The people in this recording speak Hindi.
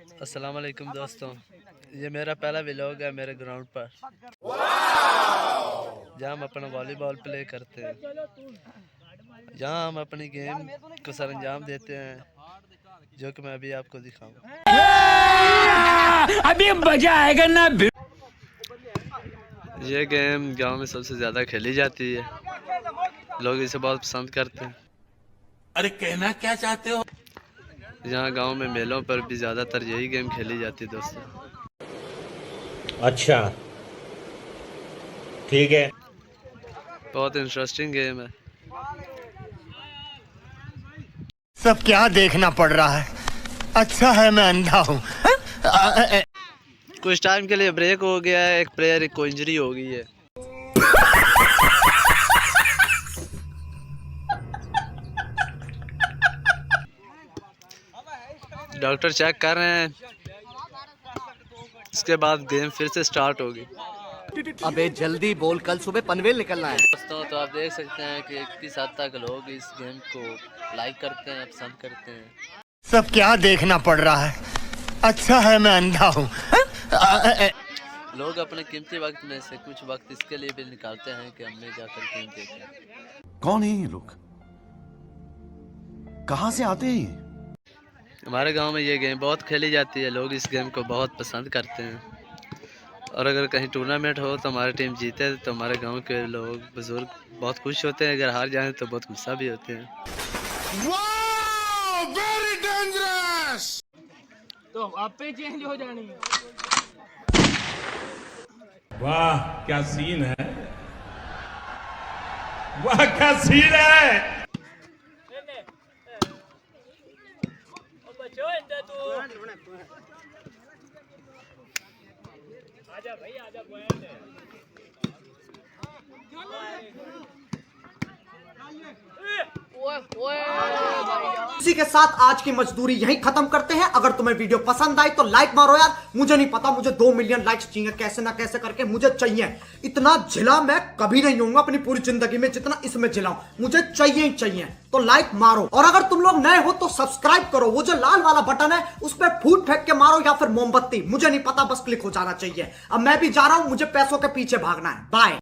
अस्सलाम वालेकुम दोस्तों, ये मेरा पहला व्लॉग है मेरे ग्राउंड पर जहाँ हम अपना वॉलीबॉल प्ले करते हैं। यहाँ हम अपनी गेम को सरंजाम देते हैं, जो कि मैं अभी आपको दिखाऊंगा। अभी मजा आएगा ना। ये गेम गांव में सबसे ज़्यादा खेली जाती है, लोग इसे बहुत पसंद करते हैं। अरे कहना क्या चाहते हो? यहाँ गांव में मेलों पर भी ज़्यादातर यही गेम खेली जाती है दोस्तों। अच्छा, ठीक है। बहुत इंटरेस्टिंग गेम है। सब क्या देखना पड़ रहा है? अच्छा है मैं अंधा हूँ। कुछ टाइम के लिए ब्रेक हो गया है, एक प्लेयर को इंजरी हो गई है। डॉक्टर चेक कर रहे हैं, इसके बाद गेम फिर से स्टार्ट होगी। अबे जल्दी बोल, कल सुबह पनवेल निकलना है। दोस्तों तो आप देख सकते हैं कि किस हद तक लोग इस गेम को लाइक करते हैं, पसंद करते हैं। सब क्या देखना पड़ रहा है? अच्छा है मैं अंधा हूँ। लोग अपने कीमती वक्त में से कुछ वक्त इसके लिए भी निकालते हैं कि हमने जाकर गेम देखें। कौन है ये लोग? कहाँ से आते हैं ये? हमारे गांव में ये गेम बहुत खेली जाती है, लोग इस गेम को बहुत पसंद करते हैं। और अगर कहीं टूर्नामेंट हो तो हमारी टीम जीते तो हमारे गांव के लोग बुजुर्ग बहुत खुश होते हैं, अगर हार जाएं तो बहुत गुस्सा भी होते हैं। Wow, very dangerous! तो आप पे चेंज हो जानी है। वाह क्या सीन है, वाह क्या सीन है। आजा भाई आजा। इसी के साथ आज की मजदूरी यहीं खत्म करते हैं। अगर तुम्हें वीडियो पसंद आई तो लाइक मारो यार। मुझे नहीं पता, मुझे 2 मिलियन लाइक्स चाहिए, कैसे ना कैसे करके मुझे चाहिए। इतना झिला मैं कभी नहीं होऊंगा अपनी पूरी जिंदगी में जितना इसमें झिलाऊं, मुझे चाहिए ही चाहिए। तो लाइक मारो, और अगर तुम लोग नए हो तो सब्सक्राइब करो। वो जो लाल वाला बटन है उस पर फूट फेंक के मारो या फिर मोमबत्ती, मुझे नहीं पता, बस क्लिक हो जाना चाहिए। अब मैं भी जा रहा हूं, मुझे पैसों के पीछे भागना है। बाय।